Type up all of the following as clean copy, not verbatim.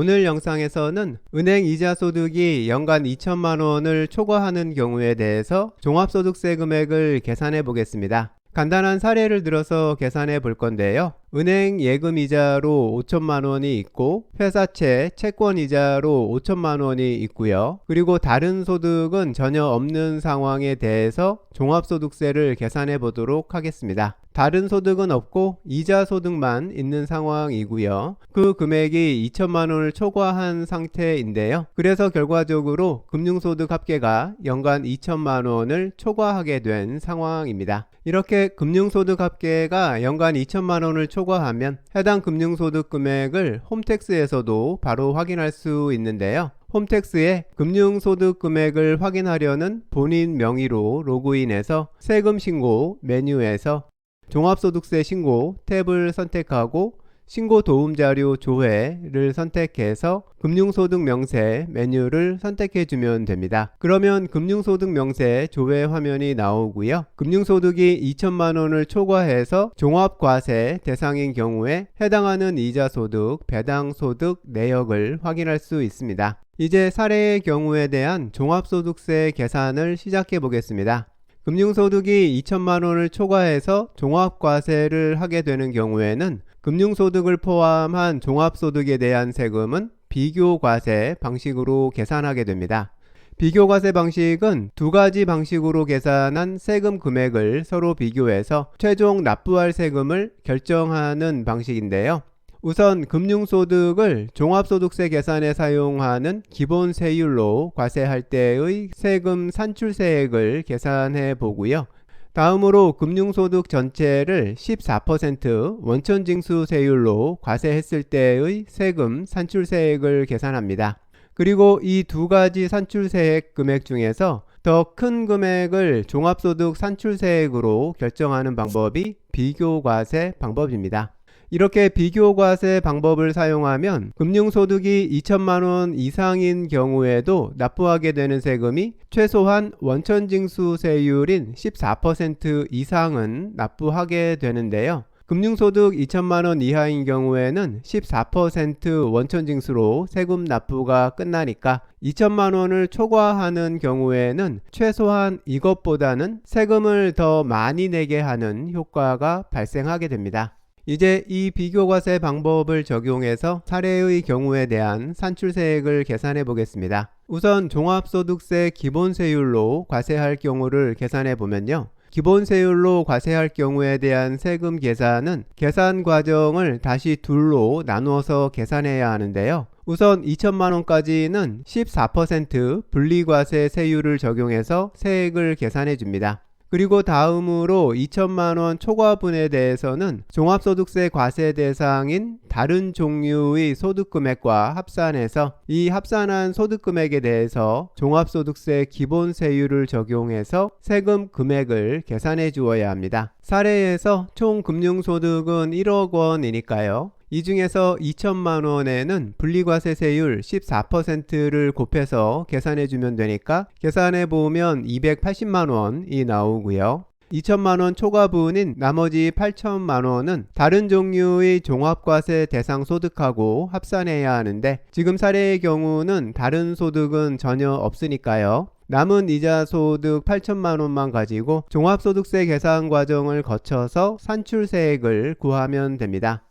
오늘 영상에서는 은행 이자 소득이 연간 2천만 원을 초과하는 경우에 대해서 종합소득세 금액을 계산해 보겠습니다. 간단한 사례를 들어서 계산해 볼 건데요. 은행 예금 이자로 5천만 원이 있고 회사채 채권 이자로 5천만 원이 있고요. 그리고 다른 소득은 전혀 없는 상황에 대해서 종합소득세를 계산해 보도록 하겠습니다. 다른 소득은 없고 이자 소득만 있는 상황이고요. 그 금액이 2천만 원을 초과한 상태인데요. 그래서 결과적으로 금융소득 합계가 연간 2천만 원을 초과하게 된 상황입니다. 이렇게 금융소득 합계가 연간 2천만 원을 초과하면 해당 금융소득 금액을 홈택스에서도 바로 확인할 수 있는데요. 홈택스에 금융소득 금액을 확인하려는 본인 명의로 로그인해서 세금 신고 메뉴에서 종합소득세 신고 탭을 선택하고 신고 도움자료 조회를 선택해서 금융소득 명세 메뉴를 선택해 주면 됩니다. 그러면 금융소득 명세 조회 화면이 나오고요. 금융소득이 2천만 원을 초과해서 종합과세 대상인 경우에 해당하는 이자소득, 배당소득 내역을 확인할 수 있습니다. 이제 사례의 경우에 대한 종합소득세 계산을 시작해 보겠습니다. 금융소득이 2천만 원을 초과해서 종합과세를 하게 되는 경우에는 금융소득을 포함한 종합소득에 대한 세금은 비교과세 방식으로 계산하게 됩니다. 비교과세 방식은 두 가지 방식으로 계산한 세금 금액을 서로 비교해서 최종 납부할 세금을 결정하는 방식인데요. 우선 금융소득을 종합소득세 계산에 사용하는 기본세율로 과세할 때의 세금 산출세액을 계산해 보고요. 다음으로 금융소득 전체를 14% 원천징수세율로 과세했을 때의 세금 산출세액을 계산합니다. 그리고 이 두 가지 산출세액 금액 중에서 더 큰 금액을 종합소득 산출세액으로 결정하는 방법이 비교과세 방법입니다. 이렇게 비교과세 방법을 사용하면 금융소득이 2천만 원 이상인 경우에도 납부하게 되는 세금이 최소한 원천징수세율인 14% 이상은 납부하게 되는데요. 금융소득 2천만 원 이하인 경우에는 14% 원천징수로 세금 납부가 끝나니까 2천만 원을 초과하는 경우에는 최소한 이것보다는 세금을 더 많이 내게 하는 효과가 발생하게 됩니다. 이제 이 비교과세 방법을 적용해서 사례의 경우에 대한 산출세액을 계산해 보겠습니다. 우선 종합소득세 기본세율로 과세할 경우를 계산해 보면요. 기본세율로 과세할 경우에 대한 세금 계산은 계산 과정을 다시 둘로 나누어서 계산해야 하는데요. 우선 2천만 원까지는 14% 분리과세 세율을 적용해서 세액을 계산해 줍니다. 그리고 다음으로 2천만 원 초과분에 대해서는 종합소득세 과세 대상인 다른 종류의 소득금액과 합산해서 이 합산한 소득금액에 대해서 종합소득세 기본세율을 적용해서 세금 금액을 계산해 주어야 합니다. 사례에서 총 금융소득은 1억 원이니까요. 이 중에서 2천만 원에는 분리과세세율 14%를 곱해서 계산해 주면 되니까 계산해 보면 280만 원이 나오고요. 2천만 원 초과분인 나머지 8천만 원은 다른 종류의 종합과세 대상 소득하고 합산해야 하는데 지금 사례의 경우는 다른 소득은 전혀 없으니까요. 남은 이자 소득 8천만 원만 가지고 종합소득세 계산 과정을 거쳐서 산출세액을 구하면 됩니다.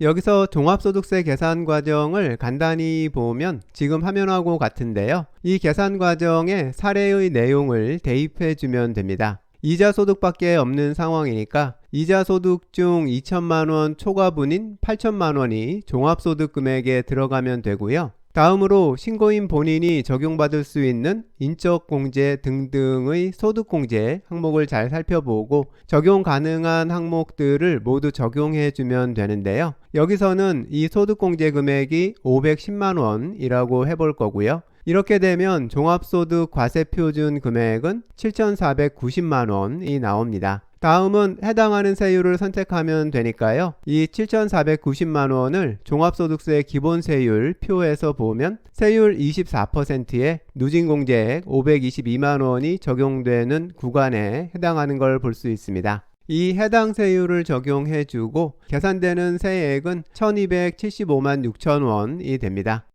여기서 종합소득세 계산 과정을 간단히 보면 지금 화면하고 같은데요. 이 계산 과정에 사례의 내용을 대입해 주면 됩니다. 이자소득밖에 없는 상황이니까 이자소득 중 2천만 원 초과분인 8천만 원이 종합소득 금액에 들어가면 되고요. 다음으로 신고인 본인이 적용받을 수 있는 인적공제 등등의 소득공제 항목을 잘 살펴보고 적용 가능한 항목들을 모두 적용해 주면 되는데요. 여기서는 이 소득공제 금액이 510만 원이라고 해볼 거고요. 이렇게 되면 종합소득 과세표준 금액은 7,490만 원이 나옵니다. 다음은 해당하는 세율을 선택하면 되니까요. 이 7,490만 원을 종합소득세 기본세율 표에서 보면 세율 24%에 누진공제액 522만 원이 적용되는 구간에 해당하는 걸 볼 수 있습니다. 이 해당 세율을 적용해주고 계산되는 세액은 1275만 6천 원이 됩니다.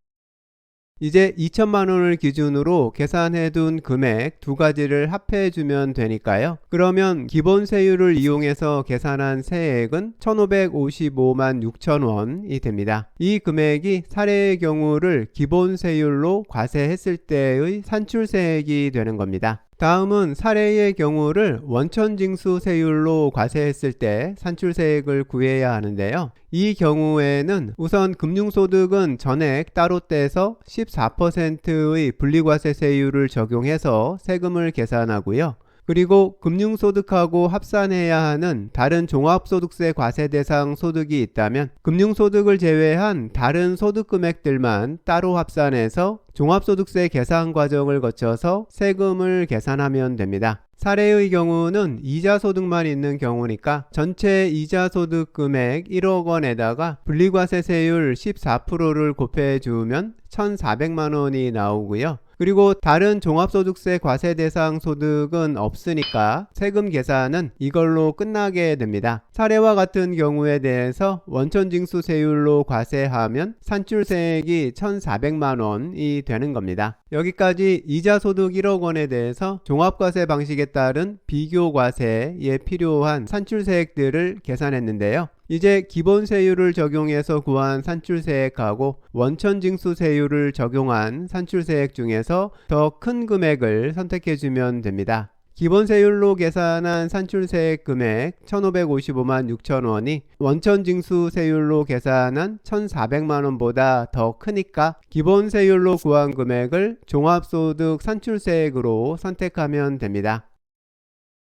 이제 2천만 원을 기준으로 계산해둔 금액 두 가지를 합해주면 되니까요. 그러면 기본 세율을 이용해서 계산한 세액은 1555만 6천 원이 됩니다. 이 금액이 사례의 경우를 기본 세율로 과세했을 때의 산출세액이 되는 겁니다. 다음은 사례의 경우를 원천징수 세율로 과세했을 때 산출세액을 구해야 하는데요. 이 경우에는 우선 금융소득은 전액 따로 떼서 14%의 분리과세세율을 적용해서 세금을 계산하고요. 그리고 금융소득하고 합산해야 하는 다른 종합소득세 과세 대상 소득이 있다면 금융소득을 제외한 다른 소득 금액들만 따로 합산해서 종합소득세 계산 과정을 거쳐서 세금을 계산하면 됩니다. 사례의 경우는 이자소득만 있는 경우니까 전체 이자소득 금액 1억 원에다가 분리과세세율 14%를 곱해주면 1,400만 원이 나오고요. 그리고 다른 종합소득세 과세 대상 소득은 없으니까 세금 계산은 이걸로 끝나게 됩니다. 사례와 같은 경우에 대해서 원천징수세율로 과세하면 산출세액이 1,400만 원이 되는 겁니다. 여기까지 이자소득 1억 원에 대해서 종합과세 방식에 따른 비교과세에 필요한 산출세액들을 계산했는데요. 이제 기본세율을 적용해서 구한 산출세액하고 원천징수세율을 적용한 산출세액 중에서 더 큰 금액을 선택해주면 됩니다. 기본세율로 계산한 산출세액 금액 1,555만 6천 원이 원천징수세율로 계산한 1,400만 원보다 더 크니까 기본세율로 구한 금액을 종합소득 산출세액으로 선택하면 됩니다.